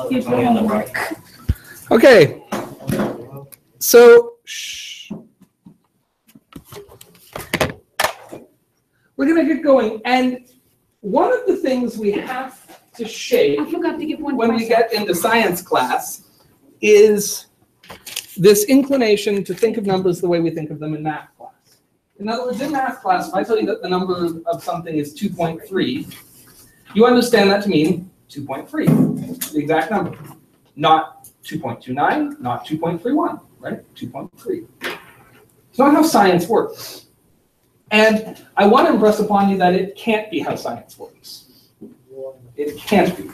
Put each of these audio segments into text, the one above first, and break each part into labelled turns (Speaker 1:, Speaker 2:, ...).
Speaker 1: Here's your homework.
Speaker 2: Okay. So, we're going to get going. And one of the things we have to shape
Speaker 1: I forgot to give one
Speaker 2: when we get into science class is this inclination to think of numbers the way we think of them in math class. In other words, in math class, if I tell you that the number of something is 2.3, you understand that to mean 2.3, the exact number. Not 2.29, not 2.31, right? 2.3. It's not how science works. And I want to impress upon you that it can't be how science works. It can't be.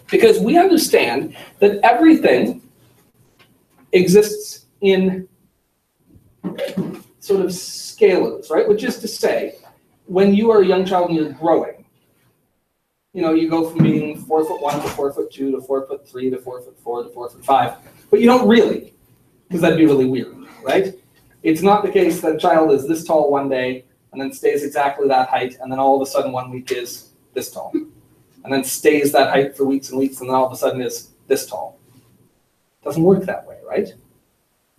Speaker 2: Because we understand that everything exists in sort of scalars, right? Which is to say, when you are a young child and you're growing, you know, you go from being 4'1" to 4'2" to 4'3" to 4'4" to 4'5", but you don't really, because that'd be really weird, right? It's not the case that a child is this tall one day and then stays exactly that height, and then all of a sudden 1 week is this tall, and then stays that height for weeks and weeks, and then all of a sudden is this tall. It doesn't work that way, right?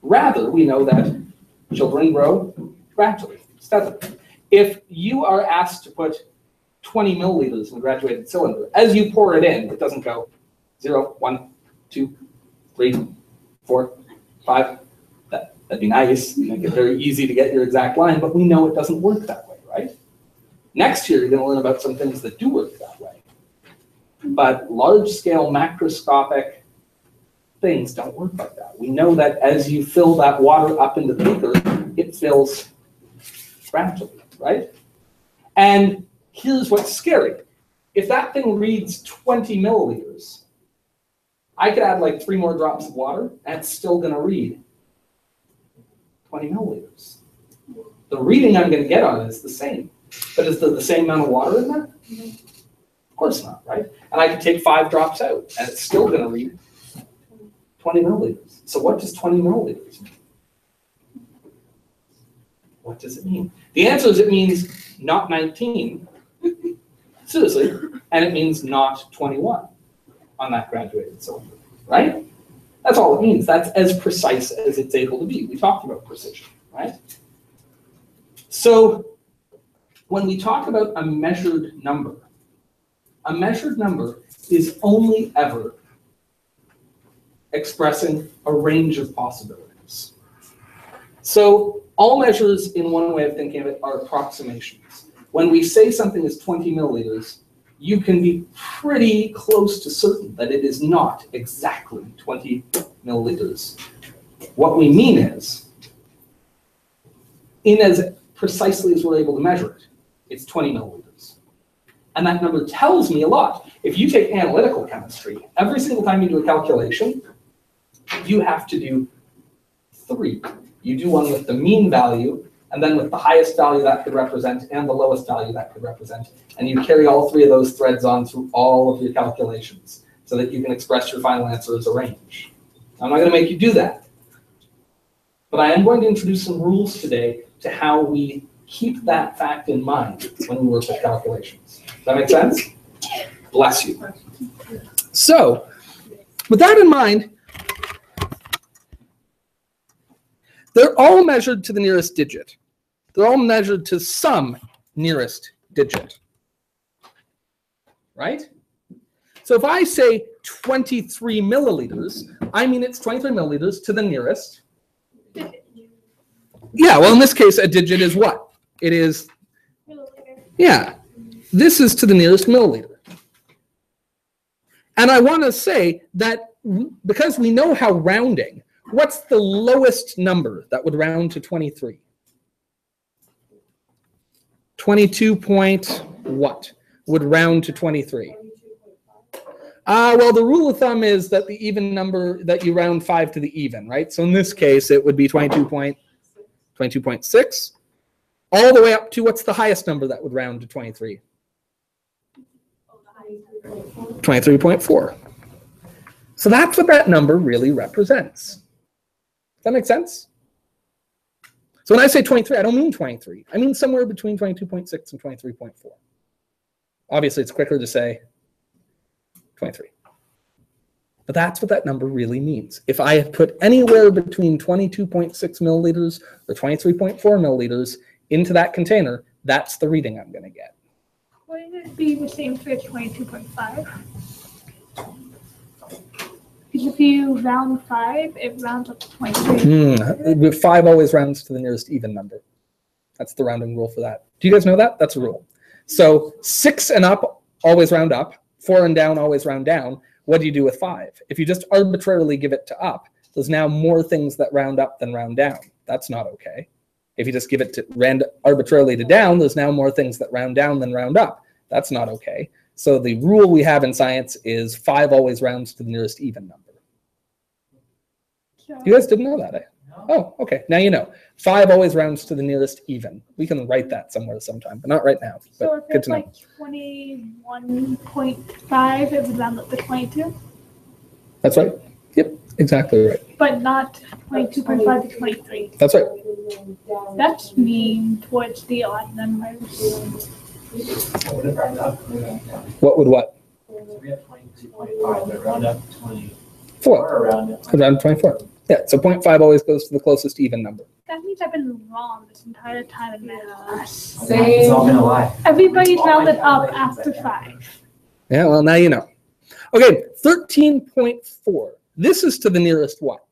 Speaker 2: Rather, we know that children grow gradually, steadily. If you are asked to put 20 milliliters in a graduated cylinder, as you pour it in, it doesn't go 0, 1, 2, 3, 4, 5. That'd be nice, make it very easy to get your exact line, but we know it doesn't work that way, right? Next year, you're going to learn about some things that do work that way. But large-scale macroscopic things don't work like that. We know that as you fill that water up into the beaker, it fills gradually, right? And here's what's scary. If that thing reads 20 milliliters, I could add like 3 more drops of water, and it's still going to read 20 milliliters. The reading I'm going to get on it is the same. But is there the same amount of water in there? Of course not, right? And I could take 5 drops out, and it's still going to read 20 milliliters. So what does 20 milliliters mean? What does it mean? The answer is it means not 19, seriously, and it means not 21 on that graduated cylinder, right? That's all it means. That's as precise as it's able to be. We talked about precision, right? So when we talk about a measured number is only ever expressing a range of possibilities. So all measures, in one way of thinking of it, are approximations. When we say something is 20 milliliters, you can be pretty close to certain that it is not exactly 20 milliliters. What we mean is, in as precisely as we're able to measure it, it's 20 milliliters. And that number tells me a lot. If you take analytical chemistry, every single time you do a calculation, you have to do 3. You do one with the mean value, and then with the highest value that could represent, and the lowest value that could represent. And you carry all 3 of those threads on through all of your calculations so that you can express your final answer as a range. I'm not going to make you do that. But I am going to introduce some rules today to how we keep that fact in mind when we work with calculations. Does that make sense? Bless you. So, with that in mind, they're all measured to the nearest digit. They're all measured to some nearest digit, right? So if I say 23 milliliters, I mean it's 23 milliliters to the nearest. Yeah, well, in this case, a digit is what? It is, yeah, this is to the nearest milliliter. And I want to say that because we know how rounding, what's the lowest number that would round to 23? 22 point what would round to 23? Well, the rule of thumb is that the even number, that you round 5 to the even, right? So in this case, it would be 22.6, all the way up to what's the highest number that would round to 23? 23.4. So that's what that number really represents. Does that make sense? So when I say 23, I don't mean 23. I mean somewhere between 22.6 and 23.4. Obviously, it's quicker to say 23. But that's what that number really means. If I have put anywhere between 22.6 milliliters or 23.4 milliliters into that container, that's the reading I'm going to get.
Speaker 1: Wouldn't it be the same for 22.5? Because if you round 5, it rounds up to 23.
Speaker 2: 5 always rounds to the nearest even number. That's the rounding rule for that. Do you guys know that? That's a rule. So 6 and up always round up. 4 and down always round down. What do you do with 5? If you just arbitrarily give it to up, there's now more things that round up than round down. That's not okay. If you just give it to arbitrarily to down, there's now more things that round down than round up. That's not okay. So the rule we have in science is 5 always rounds to the nearest even number. You guys didn't know that, eh? Oh, okay. Now you know. 5 always rounds to the nearest even. We can write that somewhere sometime, but not right now.
Speaker 1: So if it's like 21.5, it would round up to 22?
Speaker 2: That's right. Yep, exactly right.
Speaker 1: But not 22.5 to 23.
Speaker 2: That's right.
Speaker 1: That's mean towards the odd numbers.
Speaker 2: What would what?
Speaker 3: We have 22.5, but round up to
Speaker 2: 24. Around 24. Yeah, so 0.5 always goes to the closest even number.
Speaker 1: That means I've been wrong this entire time in math.
Speaker 3: It's all been a lie.
Speaker 1: Everybody's rounded up after 5.
Speaker 2: Yeah, well, now you know. Okay, 13.4. This is to the nearest what?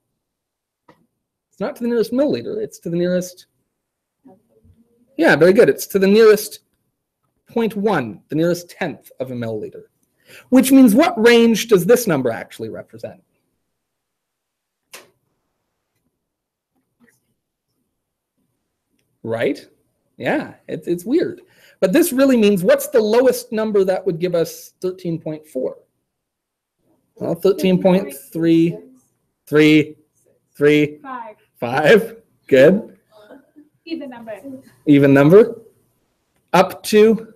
Speaker 2: It's not to the nearest milliliter. It's to the nearest. Yeah, very good. It's to the nearest 0.1, the nearest tenth of a milliliter. Which means what range does this number actually represent? Right? Yeah, it's weird. But this really means what's the lowest number that would give us 13.4? Well, 13.333. 5. Good.
Speaker 1: Even number.
Speaker 2: Even number. Up to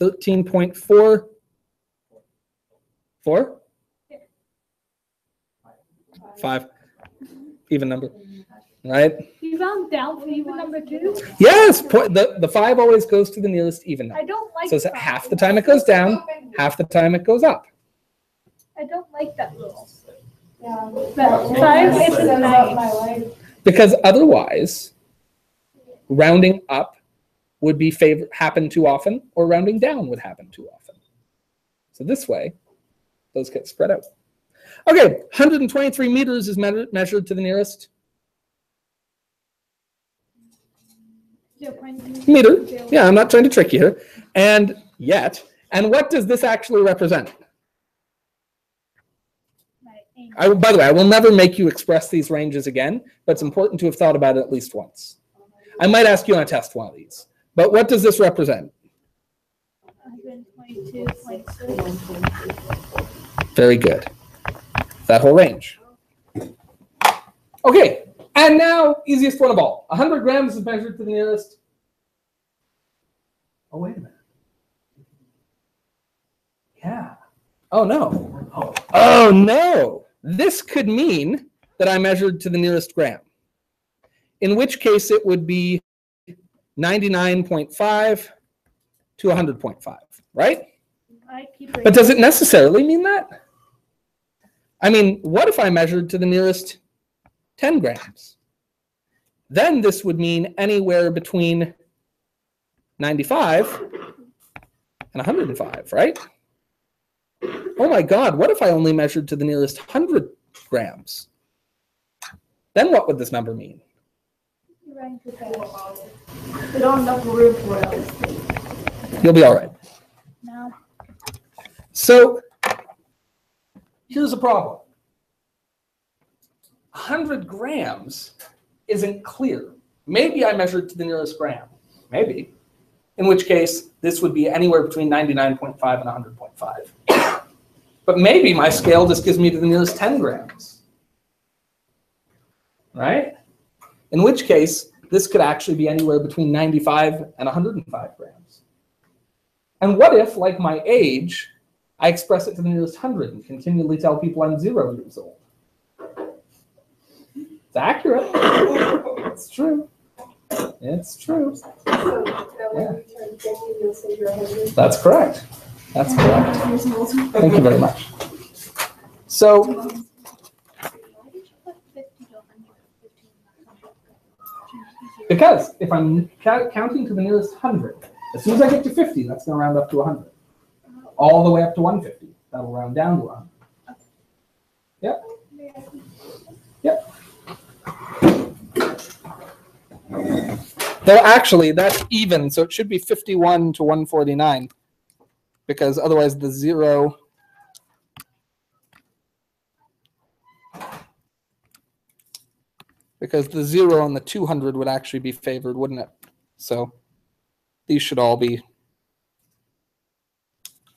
Speaker 2: 13.4. 4? 5. Even number. Right?
Speaker 1: You round down for even number 2?
Speaker 2: Yes, the 5 always goes to the nearest even number.
Speaker 1: I don't like
Speaker 2: so
Speaker 1: that.
Speaker 2: Half the time it goes down, half the time it goes up.
Speaker 1: I don't like that rule. Yeah. But 5 isn't nice.
Speaker 2: Because otherwise, rounding up would be happen too often, or rounding down would happen too often. So this way, those get spread out. Okay, 123 meters is measured to the nearest meter. Yeah, I'm not trying to trick you here. And yet, and what does this actually represent? By the way, I will never make you express these ranges again, but it's important to have thought about it at least once. I might ask you on a test one of these. But what does this represent?
Speaker 1: 122.6.
Speaker 2: Very good. That whole range. Okay, and now easiest one of all. 100 grams is measured to the nearest. Oh, wait a minute. Yeah. Oh, no. Oh, no. This could mean that I measured to the nearest gram, in which case it would be 99.5 to 100.5, right? But does it necessarily mean that? I mean, what if I measured to the nearest 10 grams? Then this would mean anywhere between 95 and 105, right? Oh my God, what if I only measured to the nearest 100 grams? Then what would this number mean? You'll be all right.
Speaker 1: No.
Speaker 2: So here's a problem. 100 grams isn't clear. Maybe I measured to the nearest gram. Maybe. In which case, this would be anywhere between 99.5 and 100.5. But maybe my scale just gives me to the nearest 10 grams. Right? In which case, this could actually be anywhere between 95 and 105 grams. And what if, like my age, I express it to the nearest 100 and continually tell people I'm 0 years old? It's accurate. It's true. It's true. Yeah. That's correct. That's correct. Thank you very much. So, because if I'm counting to the nearest 100, as soon as I get to 50, that's going to round up to 100. All the way up to 150, that'll round down to 100. Yep. Yep. Though actually, that's even, so it should be 51 to 149, because otherwise the 0 because the 0 and the 200 would actually be favored, wouldn't it? So these should all be,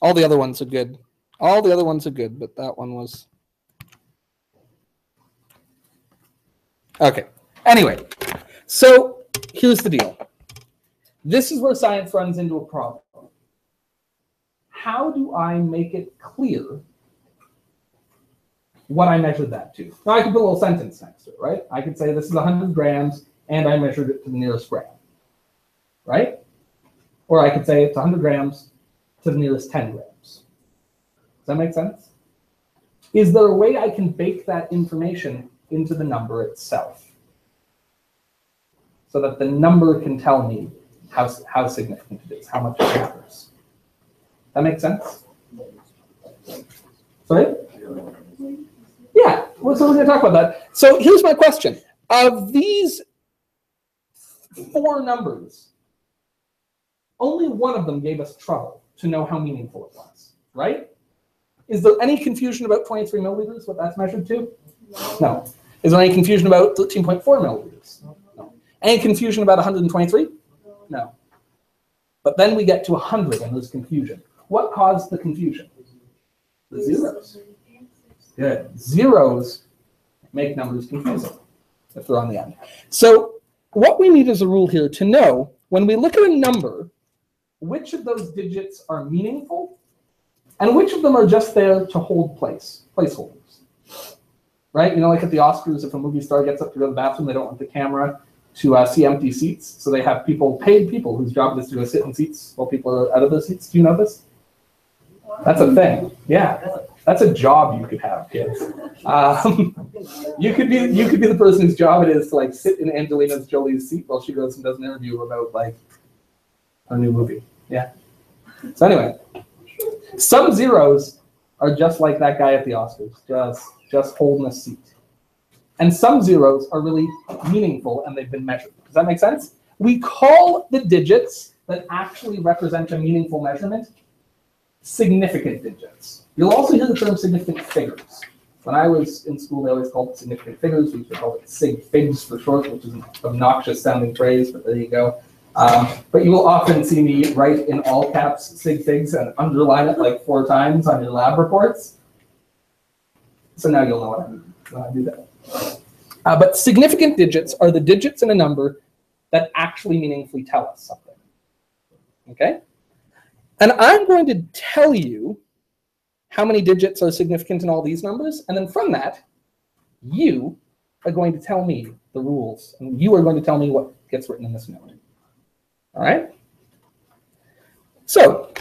Speaker 2: all the other ones are good. All the other ones are good, but that one was. Okay, anyway, so here's the deal. This is where science runs into a problem. How do I make it clear what I measured that to? Now I could put a little sentence next to it, right? I could say this is 100 grams and I measured it to the nearest gram, right? Or I could say it's 100 grams to the nearest 10 grams. Does that make sense? Is there a way I can bake that information into the number itself so that the number can tell me how significant it is, how much it matters? That makes sense? Sorry? Yeah, well, so we're going to talk about that. So here's my question. Of these 4 numbers, only one of them gave us trouble to know how meaningful it was, right? Is there any confusion about 23 milliliters, what that's measured to? No. Is there any confusion about 13.4 milliliters? No. Any confusion about 123? No. But then we get to 100 and there's confusion. What caused the confusion? The zeros. Good. Zeros make numbers confusing if they're on the end. So what we need is a rule here to know when we look at a number, which of those digits are meaningful and which of them are just there to hold placeholders. Right? You know, like at the Oscars, if a movie star gets up to go to the bathroom, they don't want the camera to see empty seats. So they have paid people whose job it is to go sit in seats while people are out of their seats. Do you know this? That's a thing. Yeah. That's a job you could have, kids. You could be the person whose job it is to like sit in Angelina Jolie's seat while she goes and does an interview about like a new movie. Yeah. So anyway, some zeros are just like that guy at the Oscars, just holding a seat. And some zeros are really meaningful and they've been measured. Does that make sense? We call the digits that actually represent a meaningful measurement significant digits. You'll also hear the term significant figures. When I was in school, they always called it significant figures. We used to call it sig figs for short, which is an obnoxious sounding phrase, but there you go. But you will often see me write in all caps sig figs and underline it like 4 times on your lab reports. So now you'll know what I mean when I do that. But significant digits are the digits in a number that actually meaningfully tell us something. Okay? And I'm going to tell you how many digits are significant in all these numbers, and then from that, you are going to tell me the rules, and you are going to tell me what gets written in this note. All right? So,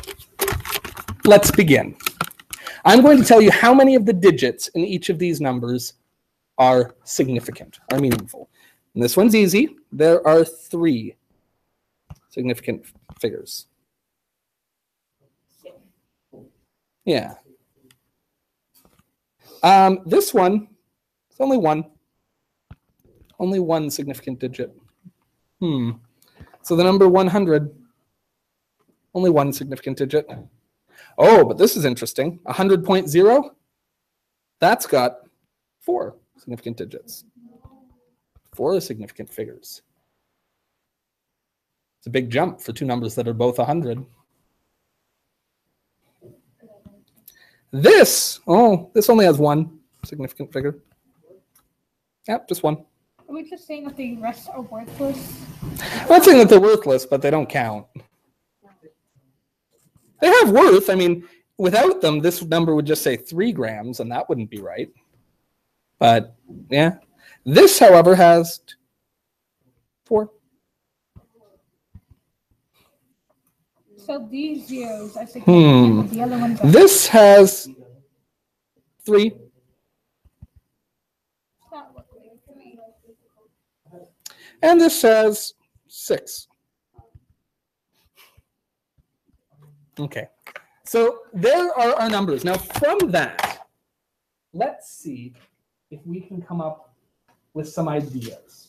Speaker 2: let's begin. I'm going to tell you how many of the digits in each of these numbers are significant, are meaningful. And this one's easy. There are 3 significant figures. Yeah. This one, it's only one. Only one significant digit. So the number 100, only one significant digit. Oh, but this is interesting. 100.0, that's got 4 significant digits. 4 significant figures. It's a big jump for 2 numbers that are both 100. This only has 1 significant figure. Yep, just 1.
Speaker 1: Are we just saying that the rest are worthless?
Speaker 2: I'm not saying that they're worthless, but they don't count. They have worth. I mean, without them, this number would just say 3 grams, and that wouldn't be right. But, yeah. This, however, has 4.
Speaker 1: So these zeros are significant. The other ones are
Speaker 2: This has 3.
Speaker 1: not look like 3.
Speaker 2: And this has 6. Okay. So there are our numbers. Now from that, let's see if we can come up with some ideas.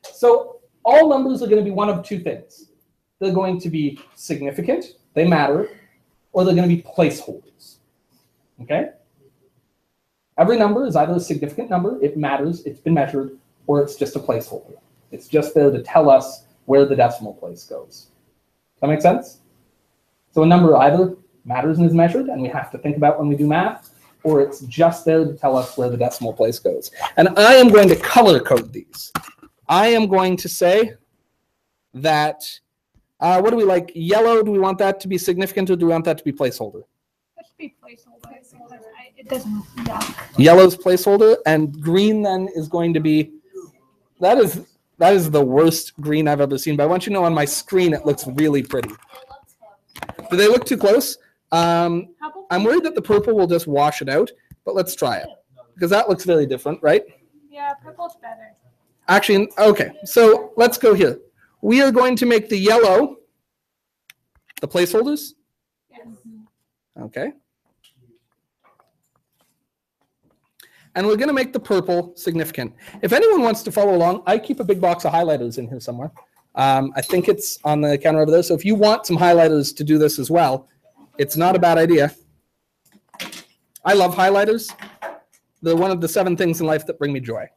Speaker 2: So all numbers are going to be one of 2 things. They're going to be significant, they matter, or they're going to be placeholders. Okay? Every number is either a significant number, it matters, it's been measured, or it's just a placeholder. It's just there to tell us where the decimal place goes. Does that make sense? So a number either matters and is measured, and we have to think about when we do math, or it's just there to tell us where the decimal place goes. And I am going to color code these. I am going to say that, what do we like? Yellow, do we want that to be significant, or do we want that to be placeholder?
Speaker 1: That should be placeholder because it doesn't yuck.
Speaker 2: Yellow's placeholder, and green then is going to be, that is the worst green I've ever seen, but I want you to know on my screen it looks really pretty. Do they look too close? I'm worried that the purple will just wash it out, but let's try it. Because that looks very different, right?
Speaker 1: Yeah, purple's better.
Speaker 2: Actually, okay, so let's go here. We are going to make the yellow the placeholders.
Speaker 1: Yes.
Speaker 2: Okay. And we're going to make the purple significant. If anyone wants to follow along, I keep a big box of highlighters in here somewhere. I think it's on the counter over there. So if you want some highlighters to do this as well, it's not a bad idea. I love highlighters. They're one of the 7 things in life that bring me joy.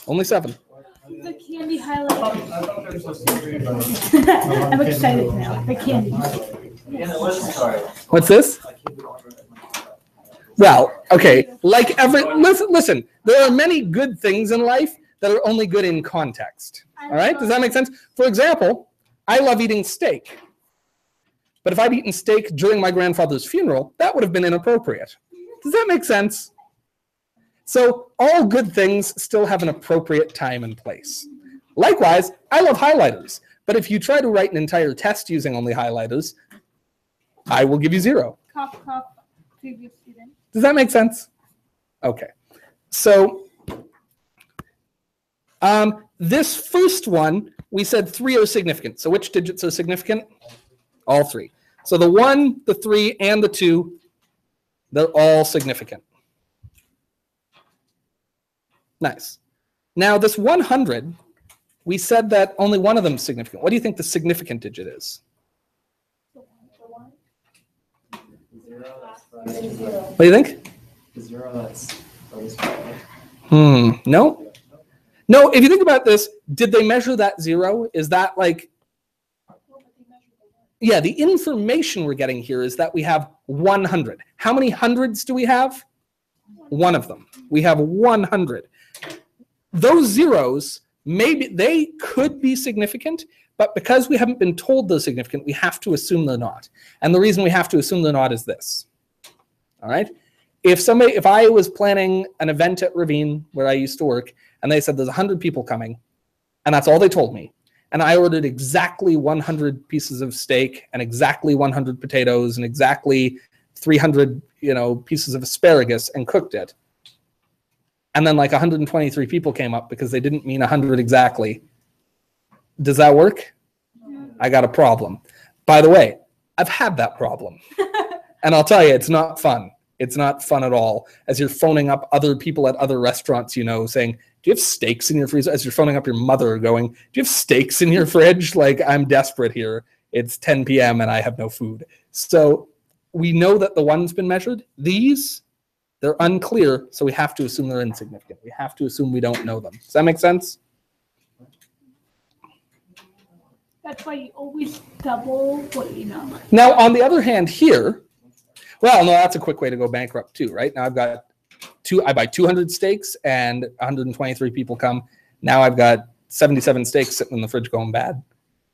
Speaker 2: Only 7.
Speaker 1: The candy highlight. I'm excited now. The candy.
Speaker 2: What's this? Well, okay, like listen, there are many good things in life that are only good in context. All right, does that make sense? For example, I love eating steak. But if I'd eaten steak during my grandfather's funeral, that would have been inappropriate. Does that make sense? So all good things still have an appropriate time and place. Likewise, I love highlighters. But if you try to write an entire test using only highlighters, I will give you 0.
Speaker 1: Cough, cough, previous student.
Speaker 2: Does that make sense? Okay. So this first one, we said 3 are significant. So which digits are significant? All 3. So the 1, the 3, and the 2, they're all significant. Nice. Now this 100, we said that only one of them is significant. What do you think the significant digit is? What do you think?
Speaker 3: The 0, that's at least 5.
Speaker 2: No. No, if you think about this, did they measure that 0? Is that like, yeah, the information we're getting here is that we have 100. How many hundreds do we have? One of them. We have 100. Those zeros, maybe they could be significant, but because we haven't been told they're significant, we have to assume they're not. And the reason we have to assume they're not is this. All right? If I was planning an event at Ravine where I used to work, and they said there's 100 people coming, and that's all they told me, and I ordered exactly 100 pieces of steak and exactly 100 potatoes and exactly 300, pieces of asparagus and cooked it, and then like 123 people came up because they didn't mean 100 exactly. Does that work? I got a problem. By the way, I've had that problem. And I'll tell you, it's not fun. It's not fun at all. As you're phoning up other people at other restaurants, saying, do you have steaks in your freezer? As you're phoning up your mother going, do you have steaks in your fridge? Like, I'm desperate here. It's 10 p.m. and I have no food. So we know that the one's been measured. These, they're unclear, so we have to assume they're insignificant. We have to assume we don't know them. Does that make sense?
Speaker 1: That's why you always double what you know.
Speaker 2: Now, on the other hand here, well, no, that's a quick way to go bankrupt too, right? Now I've got I buy 200 steaks and 123 people come. Now I've got 77 steaks sitting in the fridge going bad.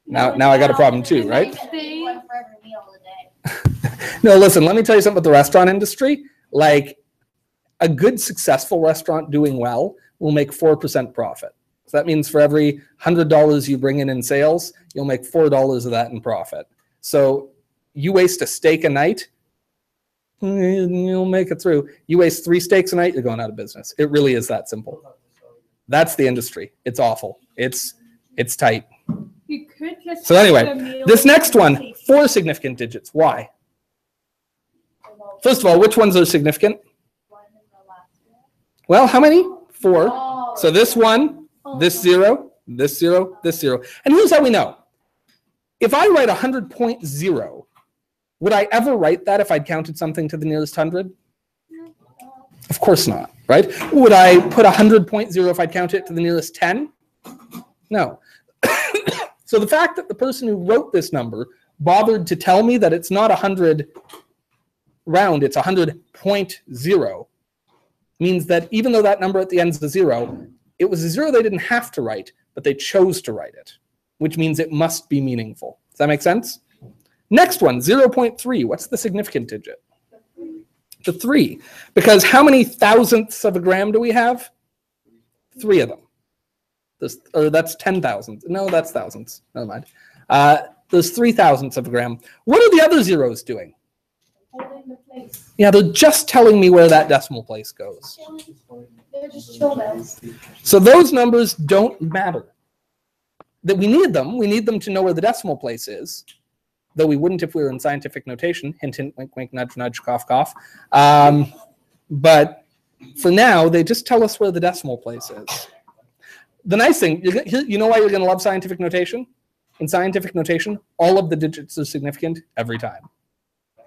Speaker 2: Now I got a problem too, right? No, listen, let me tell you something about the restaurant industry. Like a good successful restaurant doing well will make 4% profit. So that means for every $100 you bring in sales, you'll make $4 of that in profit. So you waste a steak a night, you'll make it through. You waste 3 steaks a night, you're going out of business. It really is that simple. That's the industry. It's awful. It's tight.
Speaker 1: You could just
Speaker 2: So
Speaker 1: have
Speaker 2: anyway,
Speaker 1: the meal
Speaker 2: this next one,
Speaker 1: safe.
Speaker 2: 4 significant digits. Why? First of all, which ones are significant? Well, how many? 4. So this one, this 0, this 0, this 0. And here's how we know. If I write 100.0, would I ever write that if I'd counted something to the nearest 100? Of course not, right? Would I put 100.0 if I'd count it to the nearest 10? No. So the fact that the person who wrote this number bothered to tell me that it's not 100 round, it's 100.0, means that even though that number at the end is a 0, it was a 0 they didn't have to write, but they chose to write it, which means it must be meaningful. Does that make sense? Next one, 0.3. What's the significant digit? The 3. Because how many thousandths of a gram do we have? 3 of them. That's 10,000. No, that's thousands. Never mind. There's 3 thousandths of a gram. What are the other zeros doing?
Speaker 1: Holding the place.
Speaker 2: Yeah, they're just telling me where that decimal place goes.
Speaker 1: They're just chill bells.
Speaker 2: So those numbers don't matter. That we need them. We need them to know where the decimal place is. Though we wouldn't if we were in scientific notation. Hint, hint, wink, wink, nudge, nudge, cough, cough. But for now, they just tell us where the decimal place is. The nice thing, you know why you're going to love scientific notation? In scientific notation, all of the digits are significant every time.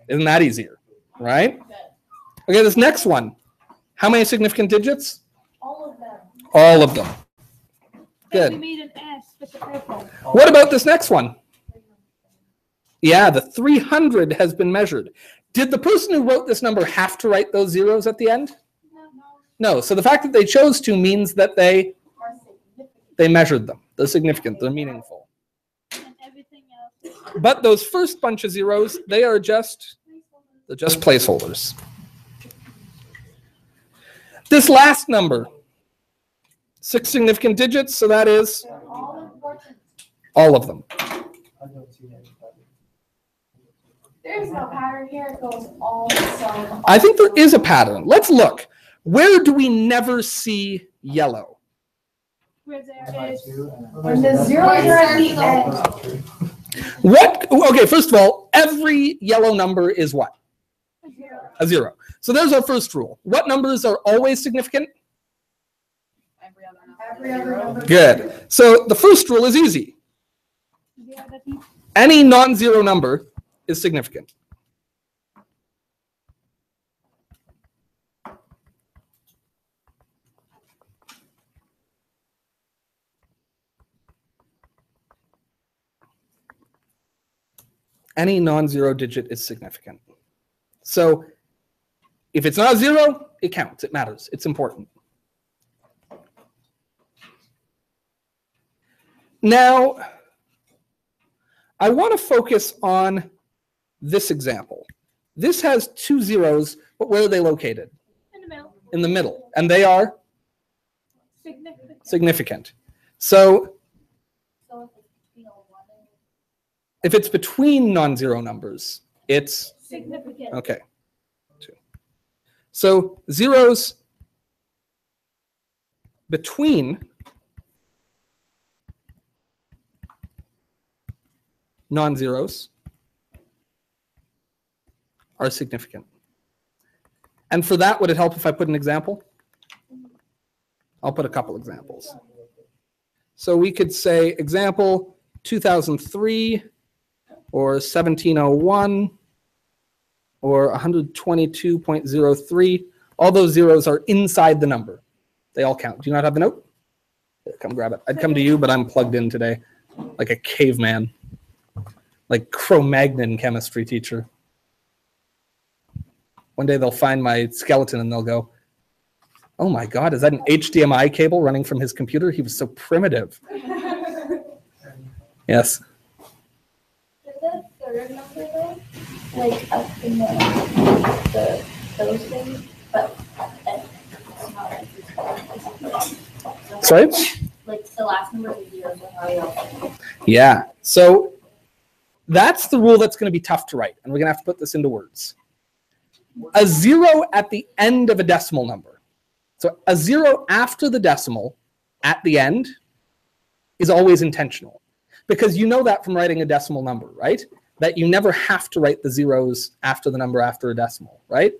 Speaker 2: Isn't that easier, right? Okay, this next one. How many significant digits?
Speaker 1: All of them.
Speaker 2: All of them.
Speaker 1: And we
Speaker 2: Good.
Speaker 1: made an S with the purple.
Speaker 2: What about this next one? Yeah, the 300 has been measured. Did the person who wrote this number have to write those zeros at the end? No. So the fact that they chose to means that they measured them. They're significant. They're meaningful.
Speaker 1: And everything else.
Speaker 2: But those first bunch of zeros, they're just placeholders. This last number, 6 significant digits, so that is
Speaker 1: They're all important.
Speaker 2: all of them.
Speaker 1: There's no pattern here. It goes all the time.
Speaker 2: I think there is a pattern. Let's look. Where do we never see yellow?
Speaker 1: Where there is.
Speaker 3: When
Speaker 1: the zeros are at the end.
Speaker 2: What? Okay, first of all, every yellow number is what? A 0. So there's our first rule. What numbers are always significant?
Speaker 1: Every other number.
Speaker 2: Good. So the first rule is easy. Any non-zero number is significant. Any non-zero digit is significant. So if it's not a 0, it counts. It matters. It's important. Now, I want to focus on this example. This has 2 zeros, but where are they located?
Speaker 1: In the middle.
Speaker 2: In the middle. And they are
Speaker 1: Significant.
Speaker 2: significant. So if it's between non-zero numbers, it's
Speaker 1: Significant.
Speaker 2: okay. 2. So zeros between non-zeros are significant. And for that, would it help if I put an example? I'll put a couple examples. So we could say example 2003 or 1701 or 122.03. All those zeros are inside the number. They all count. Do you not have the note? Here, come grab it. I'd come to you, but I'm plugged in today like a caveman, like Cro-Magnon chemistry teacher. One day they'll find my skeleton and they'll go, oh my God, is that an HDMI cable running from his computer? He was so primitive. Yes.
Speaker 1: Is that third number though? Like up in those things, but it's not.
Speaker 2: Sorry?
Speaker 1: Like the last number is 0, so how are you?
Speaker 2: Yeah. So That's the rule that's going to be tough to write, and we're going to have to put this into words. A 0 at the end of a decimal number. So a 0 after the decimal at the end is always intentional, because you know that from writing a decimal number, right? That you never have to write the zeros after the number after a decimal, right?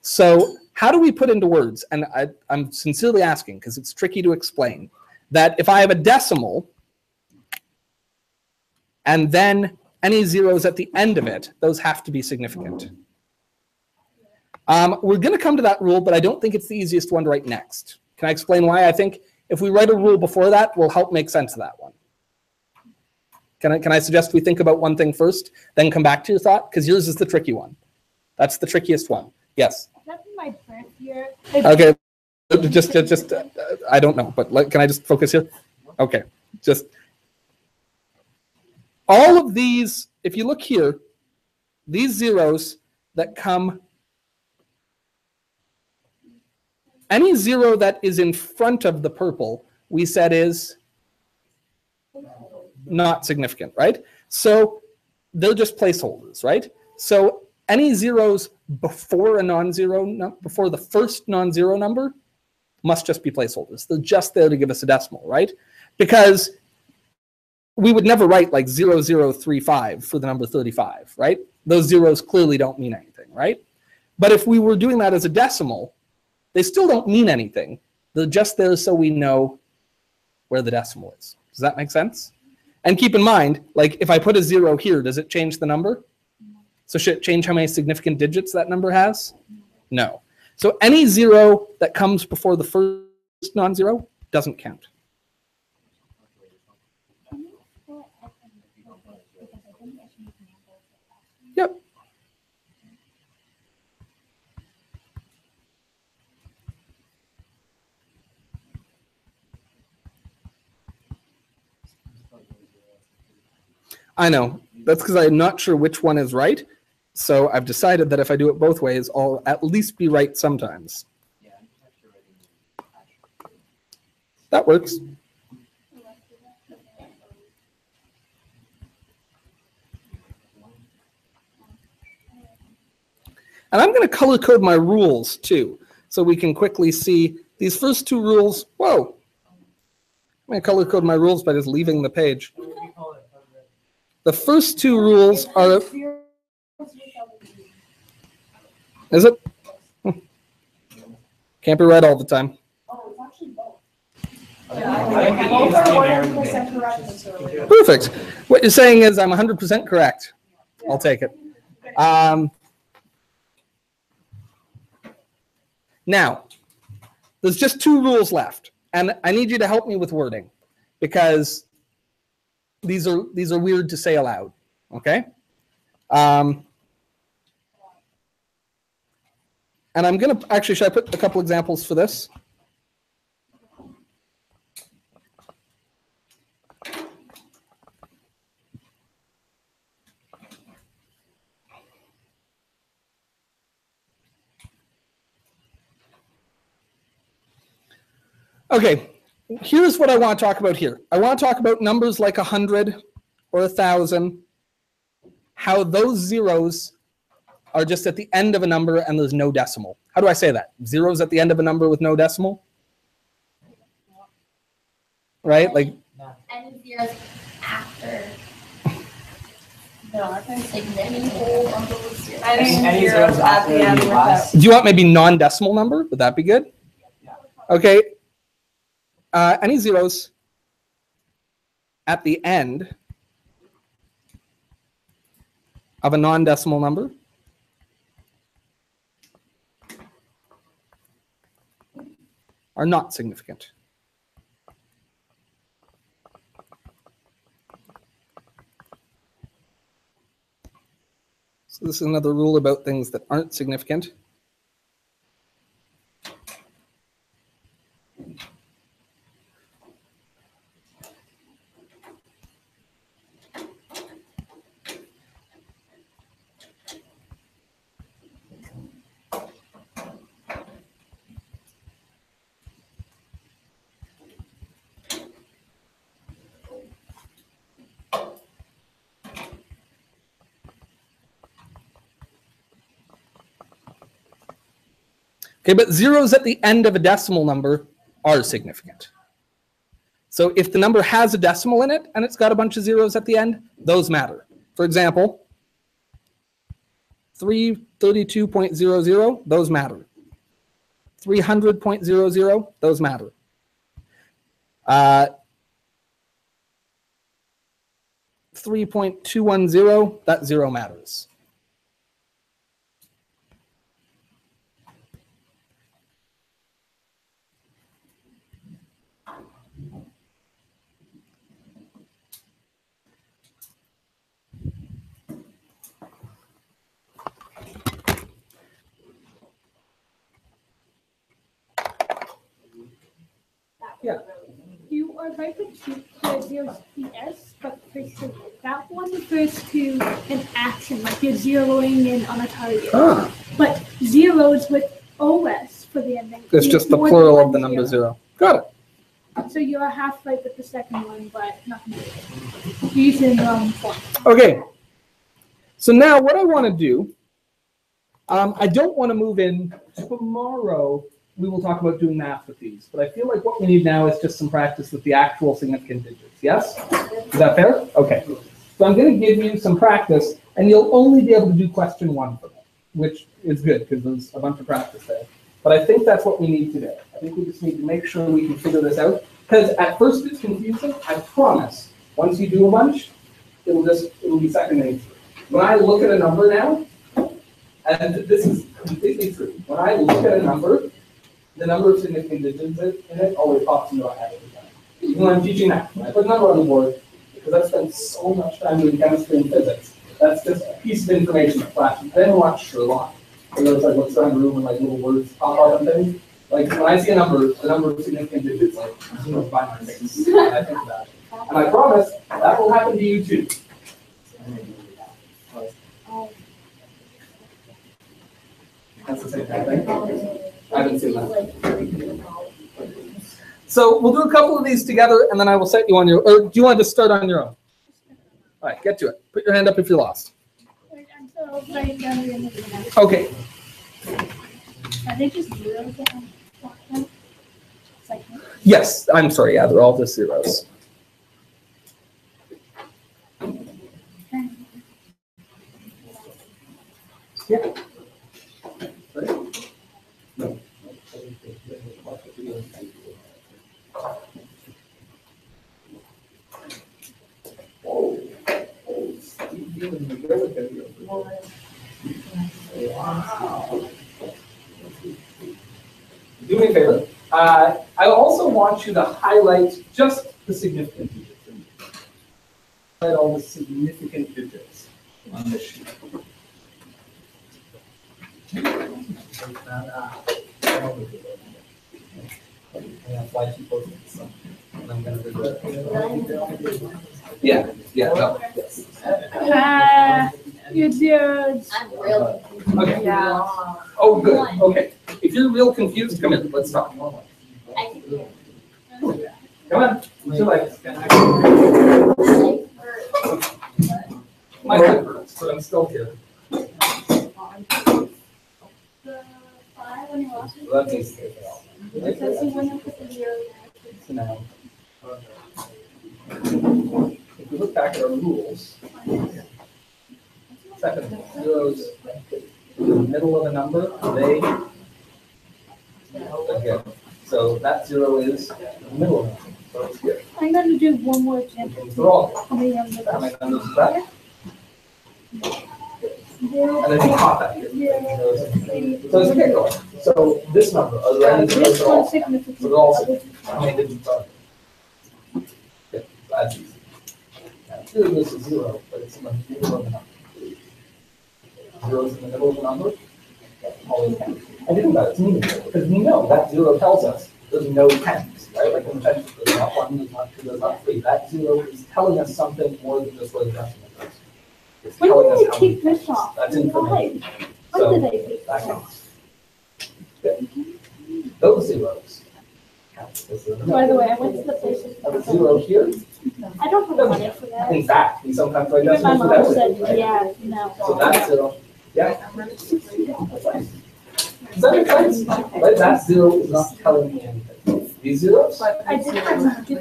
Speaker 2: So how do we put into words? And I'm sincerely asking, because it's tricky to explain, that if I have a decimal and then any zeros at the end of it, those have to be significant. We're going to come to that rule, but I don't think it's the easiest one to write next. Can I explain why? I think if we write a rule before that, we'll help make sense of that one. Can I suggest we think about one thing first, then come back to your thought? Because yours is the tricky one. That's the trickiest one. Yes?
Speaker 1: That's my first year.
Speaker 2: Okay. Just I don't know, but can I just focus here? Okay. Just all of these, if you look here, these zeros that come, any 0 that is in front of the purple, we said is not significant, right? So they're just placeholders, right? So any zeros before a non-zero, before the first non-zero number must just be placeholders. They're just there to give us a decimal, right? Because we would never write like 0035 for the number 35, right? Those zeros clearly don't mean anything, right? But if we were doing that as a decimal, they still don't mean anything. They're just there so we know where the decimal is. Does that make sense? And keep in mind, like if I put a 0 here, does it change the number? So should it change how many significant digits that number has? No. So any 0 that comes before the first non-zero doesn't count. Yep. I know. That's because I'm not sure which one is right. So I've decided that if I do it both ways, I'll at least be right sometimes. That works. And I'm going to color code my rules too, so we can quickly see these first two rules. Whoa. I'm going to color code my rules by just leaving the page. The first two rules are... Is it? Can't be right all the time.
Speaker 4: Oh, it's actually both. Both are 100% correct.
Speaker 2: Perfect. What you're saying is I'm 100% correct. I'll take it. Now, there's just two rules left, and I need you to help me with wording because these are weird to say aloud. Okay. And I'm going to actually, should I put a couple examples for this? Okay, here's what I want to talk about here. I want to talk about numbers like 100 or 1,000, how those zeros are just at the end of a number and there's no decimal. How do I say that? Zeros at the end of a number with no decimal? Right? Like
Speaker 5: Any zeros after significant.
Speaker 3: Any zeros at the end without.
Speaker 2: do you want maybe non-decimal number? Would that be good? Okay. Any zeros at the end of a non-decimal number are not significant. So this is another rule about things that aren't significant. Okay, but zeros at the end of a decimal number are significant. So if the number has a decimal in it and it's got a bunch of zeros at the end, those matter. For example, 332.00, those matter. 300.00, those matter. 3.210, that zero matters. Yeah.
Speaker 1: You are right with there's the S, but that one refers to an action, like you're zeroing in on a target.
Speaker 2: Ah.
Speaker 1: But zeros with OS for the ending.
Speaker 2: It's just the plural of the number zero. Got it.
Speaker 1: So you're half right with the second one, but nothing. You're using the wrong form.
Speaker 2: Okay. So now what I want to do, I don't want to move in tomorrow. We will talk about doing math with these, but I feel like what we need now is just some practice with the actual significant digits. Yes? Is that fair? Okay. So I'm going to give you some practice, and you'll only be able to do question 1 for them, which is good because there's a bunch of practice there. But I think that's what we need today. I think we just need to make sure we can figure this out, because at first it's confusing. I promise. Once you do a bunch, it'll be second nature. When I look at a number now, and this is completely true. When I look at a number, the number of significant digits in it always pops into my head every time. Even when I'm teaching math, when I put a number on the board, because I've spent so much time doing chemistry and physics, that's just a piece of information that flashes. I didn't watch Sherlock. Where it's like what's around the room and like little words pop out and things. Like when I see a number, the number of significant digits like zooms by my face. And I think about it. And I promise that will happen to you too. That's the same kind of thing. I haven't seen that. So we'll do a couple of these together, and then I will set you on your. Or do you want to start on your own? All right, get to it. Put your hand up if you're lost. Okay.
Speaker 1: Are they just zeros?
Speaker 2: Yes, I'm sorry. Yeah, they're all just zeros. Yeah. No. Wow. Do me a favor. I also want you to highlight just the significant digits. Highlight all the significant digits on this sheet. Yeah, no, yes.
Speaker 1: Your zeros.
Speaker 5: I'm real.
Speaker 2: Okay.
Speaker 5: Yeah.
Speaker 2: Oh, good. Okay. If you're real confused, come in. Let's talk.
Speaker 5: I can hear.
Speaker 2: Come on. What's your legs? My leg hurts, but I'm still here. That's easy. Now, if we look back at our rules, second zeros in the middle of a number, they again. So that zero is in the middle of it. So it's here.
Speaker 1: I'm going to do one more example.
Speaker 2: They're all here.
Speaker 1: How many
Speaker 2: numbers is that? And then you pop that here. So it's okay going. So this number, are there any zeros at all? So they're all significant. How many digits are there? Okay, that's easy. Now, here this is zero, but it's in the middle of the number. Zero's in the middle of the number. Always 10. I think about it's meaningful because we know that zero tells us there's no tens, right? Like in the tens, there's not 1, there's not 2, there's not 3. That zero is telling us something more than just what a decimal does. It's
Speaker 1: When
Speaker 2: telling us
Speaker 1: did
Speaker 2: how
Speaker 1: they keep
Speaker 2: many.
Speaker 1: this off?
Speaker 2: That's information.
Speaker 1: When did they keep
Speaker 2: That
Speaker 1: this off?
Speaker 2: counts. Good. Those zeros count. This is
Speaker 1: By the way, I went to the place.
Speaker 2: a zero here.
Speaker 1: I don't have money for that.
Speaker 2: In fact, we sometimes write
Speaker 1: Even my
Speaker 2: decimals
Speaker 1: mom
Speaker 2: without
Speaker 1: said,
Speaker 2: it, right?
Speaker 1: yeah, no.
Speaker 2: So that's zero. Yeah. That's right. Does that make sense? Right? That 0 is not telling me anything. These zeros?
Speaker 1: I did have to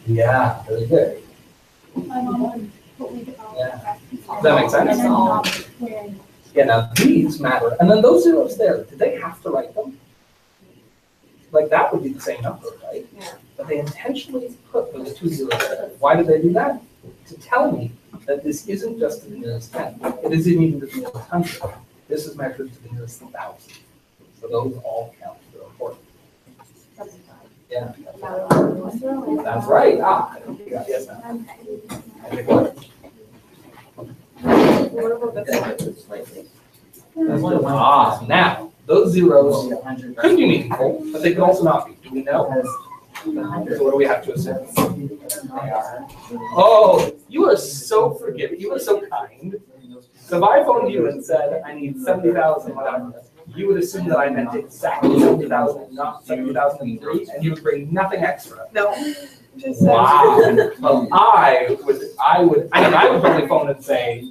Speaker 2: Yeah, very good. Yeah. Does that make sense? Yeah, now these matter. And then those zeros there, did they have to write them? Like that would be the same number, right?
Speaker 3: Yeah.
Speaker 2: But they intentionally put those 2 zeros there. Why did they do that? To tell me that this isn't just to the nearest 10. It isn't even to the nearest 100. This is measured to the nearest 1,000. So those all count. They're important. Yeah. That's right. Ah, yes, ma'am. Ah, now, those zeros could be meaningful, but they could also not be. Do we know? So what do we have to assume? Oh, you are so forgiving. You are so kind. So if I phoned you and said, I need 70,000, whatever, you would assume that I meant exactly 70,000, not 70,003, and you would bring nothing extra.
Speaker 3: No. Just
Speaker 2: Wow. Well, I would probably phone and say,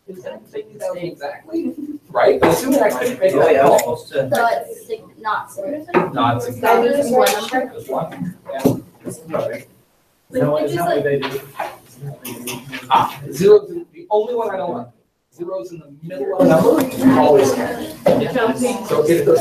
Speaker 2: is that 70,000 exactly? Right? But assuming I couldn't make it at all.
Speaker 5: So it's not significant.
Speaker 2: Not
Speaker 5: So
Speaker 2: significant.
Speaker 5: there's one number.
Speaker 2: Just one. Yeah.
Speaker 5: It's just like,
Speaker 2: Ah, zeros, the only one I don't like. Zeros in the middle of a number, always count. So if they're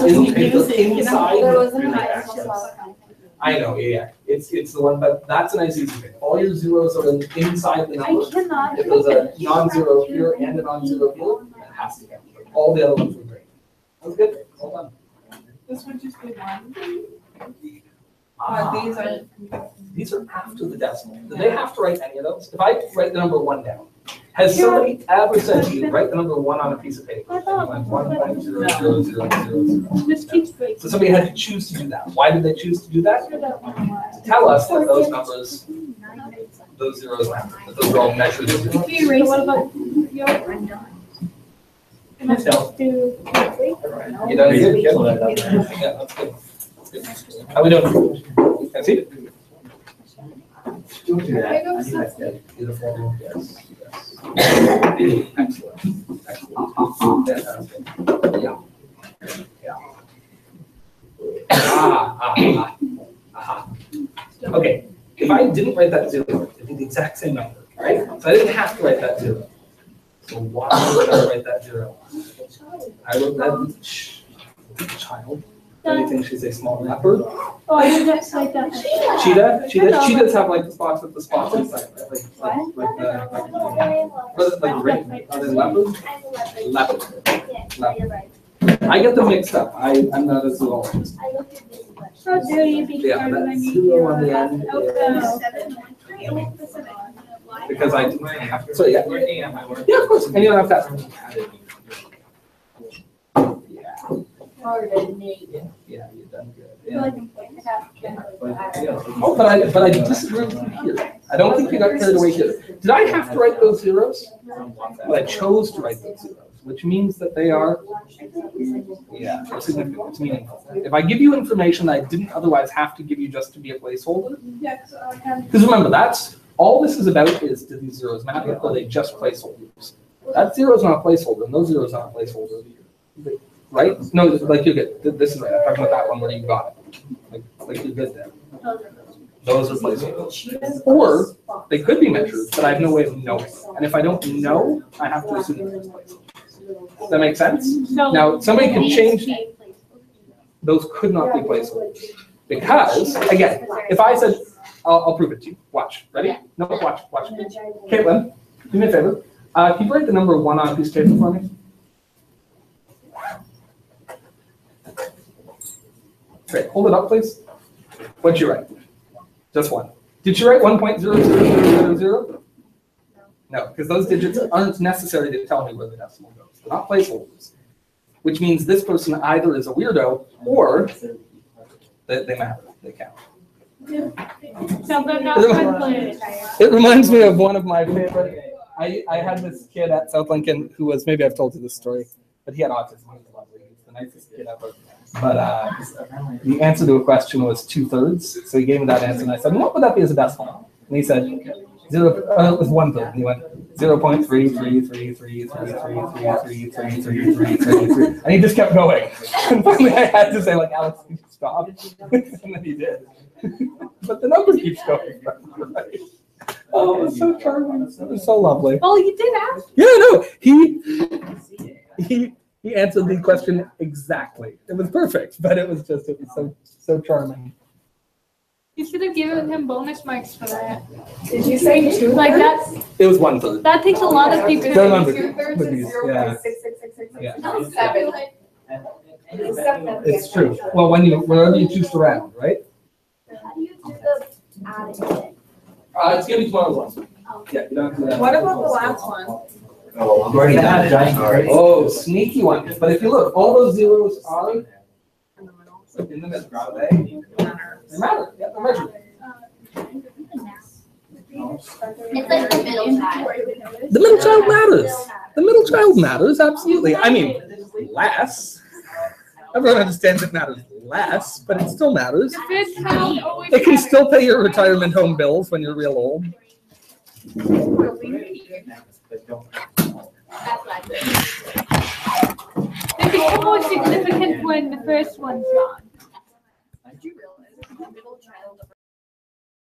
Speaker 2: inside,
Speaker 3: There wasn't
Speaker 2: really
Speaker 3: high
Speaker 2: actions.
Speaker 3: school.
Speaker 2: I know, yeah. It's the one, but that's a nice easy thing. All your zeros are inside the number.
Speaker 1: I cannot.
Speaker 2: If there's a non-zero here and a non-zero here, it has to count. All the other ones were great. That's good. Well done.
Speaker 3: This would just be one.
Speaker 2: Ah,
Speaker 3: These are.
Speaker 2: these are after the decimal. Do they have to write any of those? If I write the number 1 down, has somebody ever said to you, write the number 1 on a piece of paper?
Speaker 1: I thought-
Speaker 2: And you went 1.00000.
Speaker 1: This keeps breaking.
Speaker 2: So somebody had to choose to do that. Why did they choose to do that? To tell us that those numbers, those zeros matter, that those are all measured.
Speaker 1: If you erase, what about your? Can I just do?
Speaker 2: You done good? Yeah, that's good. How we doing? Can I see?
Speaker 4: Don't do that.
Speaker 2: Beautiful. Yes. Yes. Excellent. Excellent. Yeah. Yeah. Okay. If I didn't write that 0, it'd be the exact same number, right? So I didn't have to write that 0. So why would I write that 0? I wrote that child. Anything she's a small leopard.
Speaker 1: Oh, I did just like that.
Speaker 2: Cheetah? Cheetahs have like the spots with the spots inside, right? Like ring. Are they leopards? Leopard. Leopard. I get them mixed up. I'm not a zoologist.
Speaker 1: How dare you be
Speaker 2: Yeah,
Speaker 1: part of my
Speaker 2: that
Speaker 1: media?
Speaker 2: 0 on the end
Speaker 1: Oh,
Speaker 2: is because I didn't have to. So yeah. Yeah, of course. And you don't have that. Yeah, you've done good. Yeah. Oh, but I disagree with you here. I don't think you got carried away here. Did I have to write those zeros? But I chose to write those zeros, which means that they are, yeah, they're significant. It's meaningful. If I give you information that I didn't otherwise have to give you just to be a placeholder, because remember, that's all this is about is do these zeros matter or are they just placeholders? That 0 is not a placeholder, and those zeros aren't a placeholder either. Right? No, like you're good. This is right. I'm talking about that one where you got it. Like you're good there. Those are placeholders. Or they could be measured, but I have no way of knowing. And if I don't know, I have to assume that it's placeholders. Does that make sense? Now, somebody can change. Those could not be placeholders. Because, again, if I said, I'll prove it to you. Watch. Ready? No, watch. Caitlin, do me a favor. Can you write the number 1 on a piece of paper for me? Great. Hold it up, please. What'd you write? Just 1. Did you write 1.00000? No, because those digits aren't necessary to tell me where the decimal goes. They're not placeholders. Which means this person either is a weirdo or they matter. They count. It reminds me of one of my favorite. I had this kid at South Lincoln who was, maybe I've told you this story, but he had autism. He was lovely. He was the nicest kid ever. But the answer to a question was 2/3. So he gave me that answer, and I said, "What would that be as a decimal?" And he said, It was 1/3. And he went 0.3333333333333, and he just kept going. And finally, I had to say, like, Alex, you stop. And then he did. But the number keeps going. Right? Oh, it was so charming. It was so lovely.
Speaker 1: Well, you did ask.
Speaker 2: Yeah, no, he answered the question exactly. It was perfect, but it was so charming.
Speaker 1: You should have given him bonus marks for that.
Speaker 4: Did you say 2/3?
Speaker 1: Like that.
Speaker 2: It was 1/3.
Speaker 1: That takes a lot of people.
Speaker 2: Don't remember.
Speaker 4: 2/3
Speaker 2: With
Speaker 4: is
Speaker 2: these,
Speaker 4: 0.666666.
Speaker 2: Yeah.
Speaker 4: No, 7. It's 7.
Speaker 2: It's true. Well, whenever you choose to round, right?
Speaker 5: How do you do the adding?
Speaker 2: It's gonna be tomorrow's lesson. Yeah, you don't have to do that.
Speaker 4: What about the last one?
Speaker 5: Oh,
Speaker 6: I've already done it.
Speaker 2: Oh, sneaky one. But if you look, all those zeros are in the middle. Are they? They matter. Yeah, they're measured.
Speaker 5: It's like the middle child.
Speaker 2: The middle child matters. The middle child matters, absolutely. I mean, less. Everyone understands it matters less, but it still matters.
Speaker 1: The first child always
Speaker 2: It can
Speaker 1: matters.
Speaker 2: still pay your retirement home bills when you're real old.
Speaker 5: That's what I think.
Speaker 1: They become more significant when the first one's gone.
Speaker 5: Did you realize the middle child